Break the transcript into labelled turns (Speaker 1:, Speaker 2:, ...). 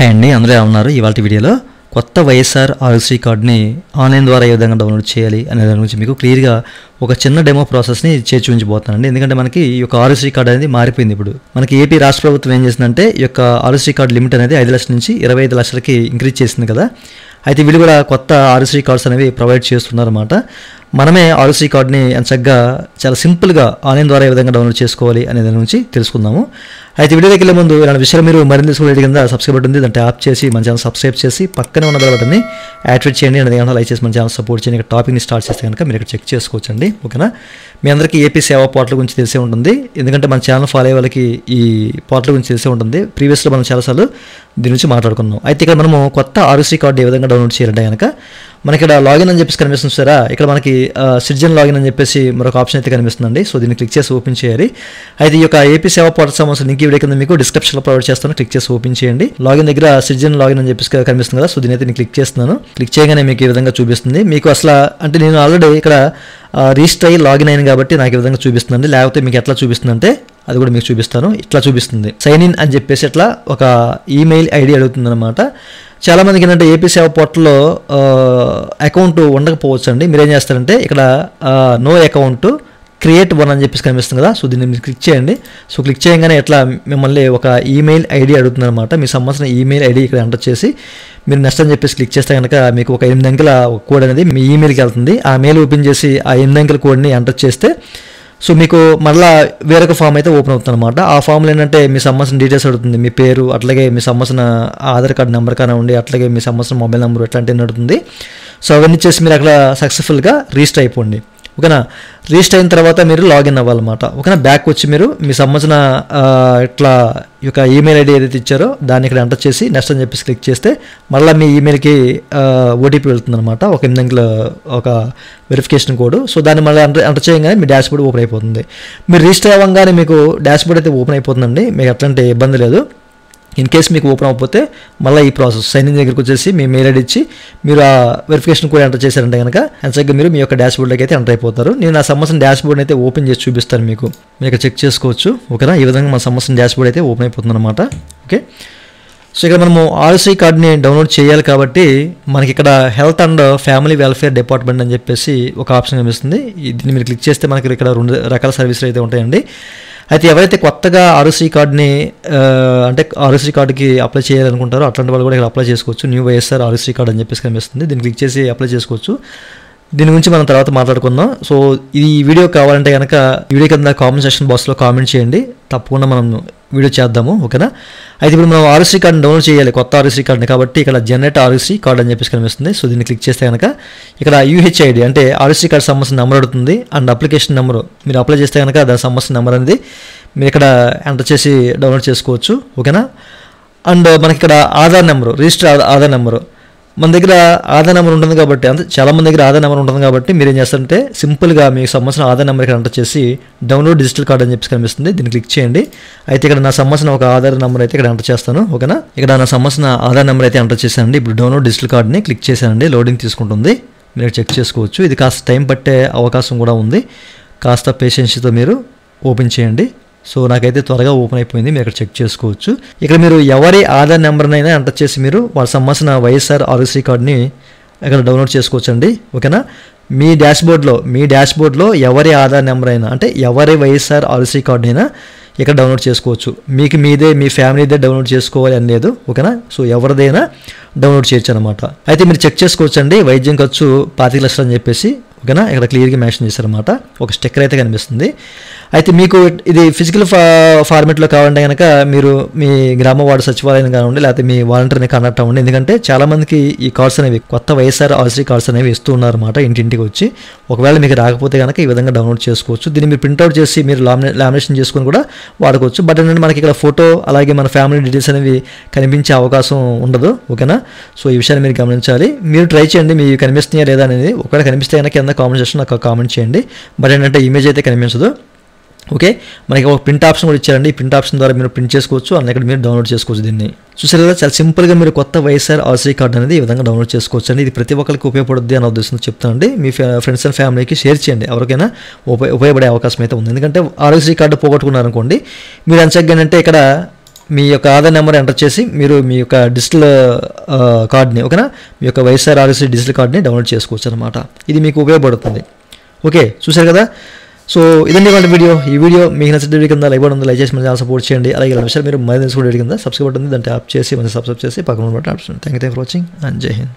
Speaker 1: Hi అండి, అందరూ ఎలా ఉన్నారు? ఇవాళ వీడియోలో కొత్త వైఎస్ఆర్ ఆర్ఎస్సీ కార్డ్ని ఆన్లైన్ ద్వారా ఏ విధంగా డౌన్లోడ్ చేయాలి అనే దాని గురించి మీకు క్లియర్గా ఒక చిన్న డెమో ప్రాసెస్ని చేసి చూపించబోతున్నానండి. ఎందుకంటే మనకి ఈ యొక్క ఆర్ఎస్సీ కార్డ్ అనేది మారిపోయింది. ఇప్పుడు మనకి ఏపీ రాష్ట్ర ప్రభుత్వం ఏం చేసిందంటే ఈ యొక్క ఆర్ఎస్సీ కార్డ్ లిమిట్ అనేది 5 లక్షల నుంచి 25 లక్షలకి ఇంక్రీజ్ చేసింది కదా. అయితే వీళ్ళు కూడా కొత్త ఆర్ఎస్సీ కార్డ్స్ అనేవి ప్రొవైడ్ చేస్తున్నారన్నమాట. మనమే ఆర్ఎస్సీ కార్డ్ని చక్కగా చాలా సింపుల్గా ఆన్లైన్ ద్వారా ఏ విధంగా డౌన్లోడ్ చేసుకోవాలి అనే దాని గురించి తెలుసుకుందాము. అయితే వీడియోకి వెళ్ళే ముందు ఇలాంటి విషయాలు మీరు మరింత తెలుసుకోలేదు కింద సబ్స్క్రైబ్ బటన్ ఉంది, దాన్ని ట్యాప్ చేసి మన ఛానల్ సబ్స్క్రైబ్ చేసి పక్కనే ఉన్న బెల్ బటన్ని యాక్టివేట్ చేయండి. అనేది కనుక లైక్ చేసి మన ఛానల్ సపోర్ట్ చేయండి. ఇక్కడ టాపిక్ని స్టార్ట్ చేస్తే కనుక మీరు ఇక్కడ చెక్ చేసుకోవచ్చండి. ఓకేనా, మీ అందరికీ ఏపీ సేవా పోర్టల్ గురించి తెలిసే ఉంటుంది. ఎందుకంటే మన ఛానల్ ఫాలో అయ్యే వాళ్ళకి ఈ పోర్టల్ గురించి తెలిసే ఉంటుంది. ప్రీవియస్లో మనం చాలాసార్లు దీని గురించి మాట్లాడుకున్నాం. అయితే ఇక్కడ మనము కొత్త ఆర్ఎస్సీ కార్డు ఏ విధంగా డౌన్లోడ్ చేయాలంటే కనుక మనకి ఇక్కడ లాగిన్ అని చెప్పేసి కనిపిస్తుంది సారా. ఇక్కడ మనకి సిటిజన్ లాగిన్ అని చెప్పేసి మరొక ఆప్షన్ అయితే కనిపిస్తుందండి. సో దీన్ని క్లిక్ చేసి ఓపెన్ చేయాలి. అయితే ఈ యొక్క ఏపీ సేవా పోర్టల్ సంబంధించిన లింక్ వీడియో కింద మీకు డిస్క్రిప్షన్లో ప్రొవైడ్ చేస్తాను. క్లిక్ చేసి ఓపెన్ చేయండి. లాగిన్ దగ్గర సిటిజన్ లాగిన్ అని చెప్పేసి కనిపిస్తుంది కదా. సో దీని అయితే నేను క్లిక్ చేస్తున్నాను. క్లిక్ చేయగానే మీకు ఈ విధంగా చూపిస్తుంది. మీకు అసలు అంటే నేను ఆల్రెడీ ఇక్కడ రిజిస్టర్ అయ్యి లాగిన్ అయ్యాను కాబట్టి నాకు ఈ విధంగా చూపిస్తుందండి. లేకపోతే మీకు ఎట్లా చూపిస్తుందంటే అది కూడా మీకు చూపిస్తాను. ఇట్లా చూపిస్తుంది, సైన్ ఇన్ అని చెప్పేసి ఇట్లా ఒక ఈమెయిల్ ఐడి అడుగుతుంది అనమాట. చాలామందికి ఏంటంటే ఏపీ సేవ పోర్టల్లో అకౌంట్ ఉండకపోవచ్చు అండి. మీరు ఏం చేస్తారంటే ఇక్కడ నో అకౌంట్ క్రియేట్ వన్ అని చెప్పేసి కనిపిస్తుంది కదా. సో దీన్ని మీరు క్లిక్ చేయండి. సో క్లిక్ చేయగానే ఇట్లా మిమ్మల్ని ఒక ఈమెయిల్ ఐడి అడుగుతుంది అనమాట. మీకు సంబంధించిన ఈమెయిల్ ఐడి ఇక్కడ ఎంటర్ చేసి మీరు నెక్స్ట్ అని చెప్పేసి క్లిక్ చేస్తే కనుక మీకు ఒక 8 అంకెల కోడ్ అనేది మీ ఈమెయిల్కి వెళ్తుంది. ఆ మెయిల్ ఓపెన్ చేసి ఆ 8 అంకెల కోడ్ని ఎంటర్ చేస్తే సో మీకు మళ్ళీ వేరొక ఫామ్ అయితే ఓపెన్ అవుతుంది అనమాట. ఆ ఫామ్లో ఏంటంటే మీ సంబంధించిన డీటెయిల్స్ అడుగుతుంది. మీ పేరు, అట్లాగే మీ సంబంధించిన ఆధార్ కార్డు నెంబర్ కానివ్వండి, అట్లాగే మీ సంబంధించిన మొబైల్ నెంబర్ ఇట్లాంటివి అడుగుతుంది. సో అవన్నీ చేసి మీరు అక్కడ సక్సెస్ఫుల్గా రిజిస్టర్ అయిపోండి. ఓకేనా, రిజిస్టర్ అయిన తర్వాత మీరు లాగిన్ అవ్వాలన్నమాట. ఓకేనా, బ్యాక్ వచ్చి మీరు మీ సంబంధించిన ఇట్లా ఈ యొక్క ఈమెయిల్ ఐడి ఏదైతే ఇచ్చారో దాన్ని ఇక్కడ ఎంటర్ చేసి నెక్స్ట్ అని చెప్పేసి క్లిక్ చేస్తే మళ్ళీ మీ ఈమెయిల్కి ఓటీపీ వెళ్తుంది అనమాట. ఒక 8 అంకెల ఒక వెరిఫికేషన్ కోడ్. సో దాన్ని మళ్ళీ ఎంటర్ చేయగానే మీ డాష్ బోర్డ్ ఓపెన్ అయిపోతుంది. మీరు రిజిస్టర్ అవ్వగానే మీకు డాష్ బోర్డ్ అయితే ఓపెన్ అయిపోతుందండి. మీకు అట్లాంటి ఇబ్బంది లేదు. ఇన్ కేస్ మీకు ఓపెన్ అవ్వకపోతే మళ్ళీ ఈ ప్రాసెస్ సైన్ ఇన్ దగ్గరికి వచ్చేసి మీ మెయిల్ ఐడి ఇచ్చి మీరు ఆ వెరిఫికేషన్ కూడా ఎంటర్ చేశారంటే కనుక ఎంచగా మీరు మీ యొక్క డాష్ బోర్డ్లోకి అయితే ఎంటర్ అయిపోతారు. నేను ఆ సంబంధించిన డాష్ బోర్డ్ని అయితే ఓపెన్ చేసి చూపిస్తాను మీకు. మీరు ఇక్కడ చెక్ చేసుకోవచ్చు. ఓకేనా, ఈ విధంగా మన సంబంధించిన డాష్ బోర్డ్ అయితే ఓపెన్ అయిపోతుంది అనమాట. ఓకే, సో ఇక్కడ మనము ఆర్ఎస్సీ కార్డ్ని డౌన్లోడ్ చేయాలి కాబట్టి మనకి ఇక్కడ health and family welfare department అని చెప్పేసి ఒక ఆప్షన్ కనిపిస్తుంది. దీన్ని మీరు క్లిక్ చేస్తే మనకి ఇక్కడ 2 రకాల సర్వీసులు అయితే ఉంటాయండి. అయితే ఎవరైతే కొత్తగా ఆర్ఎస్సీ కార్డ్ని అంటే ఆర్ఎస్సీ కార్డుకి అప్లై చేయాలనుకుంటారో అట్లాంటి వాళ్ళు కూడా ఇక్కడ అప్లై చేసుకోవచ్చు. న్యూ వైఎస్ఆర్ ఆర్ఎస్సీ కార్డ్ అని చెప్పేసి కనిపిస్తుంది. దీన్ని క్లిక్ చేసి అప్లై చేసుకోవచ్చు. దీని గురించి మనం తర్వాత మాట్లాడుకుందాం. సో ఈ వీడియో కావాలంటే కనుక వీడియో కింద కామెంట్ సెక్షన్ బాక్స్లో కామెంట్ చేయండి. తప్పకుండా మనం వీడియో చేద్దాము. ఓకేనా, అయితే ఇప్పుడు మనం ఆర్ఎస్సీ కార్డ్ని డౌన్లోడ్ చేయాలి, కొత్త ఆర్ఎస్సీ కార్డ్ని. కాబట్టి ఇక్కడ జనరేట్ ఆర్ఎస్సీ కార్డ్ అని చెప్పేసి కనిపిస్తుంది. సో దీన్ని క్లిక్ చేస్తే కనుక ఇక్కడ యూహెచ్ఐడి అంటే ఆర్ఎస్సీ కార్డ్ సంబంధించిన నెంబర్ అడుగుతుంది అండ్ అప్లికేషన్ నెంబర్ మీరు అప్లై చేస్తే కనుక దానికి సంబంధించిన నెంబర్ అనేది మీరు ఇక్కడ ఎంటర్ చేసి డౌన్లోడ్ చేసుకోవచ్చు. ఓకేనా, అండ్ మనకి ఇక్కడ Aadhaar number, register Aadhaar number మన దగ్గర ఆధార్ నెంబర్ ఉంటుంది కాబట్టి అంటే చాలామంది దగ్గర ఆధార్ నెంబర్ ఉంటుంది కాబట్టి మీరు ఏం చేస్తారంటే సింపుల్గా మీకు సంబంధించిన ఆధార్ నెంబర్ ఇక్కడ ఎంటర్ చేసి డౌన్లోడ్ డిజిటల్ కార్డ్ అని చెప్పి కనిపిస్తుంది. దీన్ని క్లిక్ చేయండి. అయితే ఇక్కడ నా సంబంధించిన ఒక ఆధార్ నెంబర్ అయితే ఇక్కడ ఎంటర్ చేస్తాను. ఓకేనా, ఇక్కడ నా సంబంధించిన ఆధార్ నెంబర్ అయితే ఎంటర్ చేశానండి. ఇప్పుడు డౌన్లోడ్ డిజిటల్ కార్డ్ని క్లిక్ చేశానండి. లోడింగ్ తీసుకుంటుంది. మీరు చెక్ చేసుకోవచ్చు. ఇది కాస్త టైం పట్టే అవకాశం కూడా ఉంది. కాస్త పేషెన్స్తో మీరు ఓపెన్ చేయండి. సో నాకైతే త్వరగా ఓపెన్ అయిపోయింది. మీరు ఇక్కడ చెక్ చేసుకోవచ్చు. ఇక్కడ మీరు ఎవరి ఆధార్ నెంబర్నైనా ఎంటర్ చేసి మీరు వాళ్ళ సంబంధించిన వైఎస్ఆర్ ఆర్ఎస్సీ కార్డ్ని ఇక్కడ డౌన్లోడ్ చేసుకోవచ్చు అండి. ఓకేనా, మీ డాష్ బోర్డ్లో ఎవరి ఆధార్ నెంబర్ అయినా అంటే ఎవరి వైఎస్ఆర్ ఆర్ఎస్సీ కార్డ్ అయినా ఇక్కడ డౌన్లోడ్ చేసుకోవచ్చు. మీకు మీదే మీ ఫ్యామిలీదే డౌన్లోడ్ చేసుకోవాలి అని లేదు. ఓకేనా, సో ఎవరిదైనా డౌన్లోడ్ చేయొచ్చు అనమాట. అయితే మీరు చెక్ చేసుకోవచ్చు అండి. వైద్యం ఖర్చు 25 లక్షలు అని చెప్పేసి. ఓకేనా, ఇక్కడ క్లియర్గా మెన్షన్ చేశారనమాట. ఒక స్టిక్కర్ అయితే కనిపిస్తుంది. అయితే మీకు ఇది ఫిజికల్ ఫార్మేట్లో కావాలంటే కనుక మీరు మీ గ్రామ వార్డు సచివాలయం కానివ్వండి లేకపోతే మీ వాలంటీర్ని కాంటాక్ట్ అవ్వండి. ఎందుకంటే చాలామందికి ఈ కార్డ్స్ అనేవి కొత్త వైఎస్ఆర్ ఆర్ఎస్సీ కార్డ్స్ అనేవి ఇస్తూ ఉన్నారన్నమాట ఇంటింటికి వచ్చి. ఒకవేళ మీకు రాకపోతే కనుక ఈ విధంగా డౌన్లోడ్ చేసుకోవచ్చు. దీన్ని మీరు ప్రింట్అవుట్ చేసి మీరు లామినేషన్ చేసుకొని కూడా వాడుకోవచ్చు. బట్ ఏంటంటే మనకి ఇక్కడ ఫోటో అలాగే మన ఫ్యామిలీ డీటెయిల్స్ అనేవి కనిపించే అవకాశం ఉండదు. ఓకేనా, సో ఈ విషయాన్ని మీరు గమనించాలి. మీరు ట్రై చేయండి మీకు కనిపిస్తున్నాయా లేదా అనేది. ఒకవేళ కనిపిస్తే కనుక కింద కామెంట్ సెక్షన్ నాకు కామెంట్ చేయండి. బట్ ఏంటంటే ఇమేజ్ అయితే కనిపించదు. ఓకే, మనకి ఒక ప్రింట్ ఆప్షన్ కూడా ఇచ్చారండి. ఈ ప్రింట్ ఆప్షన్ ద్వారా మీరు ప్రింట్ చేసుకోవచ్చు అండ్ ఇక్కడ మీరు డౌన్లోడ్ చేసుకోవచ్చు. దీన్ని చూసారు కదా, చాలా సింపుల్గా మీరు కొత్త వైఎస్ఆర్ ఆర్ఎస్సీ కార్డ్ అనేది ఈ విధంగా డౌన్లోడ్ చేసుకోవచ్చు అండి. ఇది ప్రతి ఒక్కరికి ఉపయోగపడుద్ది అనే ఉద్దేశంతో చెప్తానండి. మీ ఫ్రెండ్స్ అండ్ ఫ్యామిలీకి షేర్ చేయండి. ఎవరికైనా ఉపయోగపడే అవకాశం అయితే ఉంది. ఎందుకంటే ఆర్ఎస్సీ కార్డు పోగొట్టుకున్నారనుకోండి, మీరు ఎంచగ్గానంటే ఇక్కడ మీ యొక్క ఆధార్ నెంబర్ ఎంటర్ చేసి మీరు మీ యొక్క డిజిటల్ కార్డ్ని ఓకేనా, మీ యొక్క వైఎస్ఆర్ ఆర్ఎస్సీ డిజిటల్ కార్డ్ని డౌన్లోడ్ చేసుకోవచ్చు అనమాట. ఇది మీకు ఉపయోగపడుతుంది. ఓకే, చూశారు కదా. సో ఇదండి వాళ్ళ వీడియో. ఈ వీడియో మీకు నచ్చిన వీడియో కింద లైక్ బటన్ లైక్ చేసి మన ఛానల్ సపోర్ట్ చేయండి. అలాగే ఇలాంటి విషయాలు మీరు మరి తెలుసుకునే వీడియో కింద సబ్స్క్రైబ్ బటన్ ఉంది, దాన్ని ట్యాప్ చేసి మన సబ్స్క్రైబ్ చేసి పక్కన option. Thank you for watching and జై హింద్.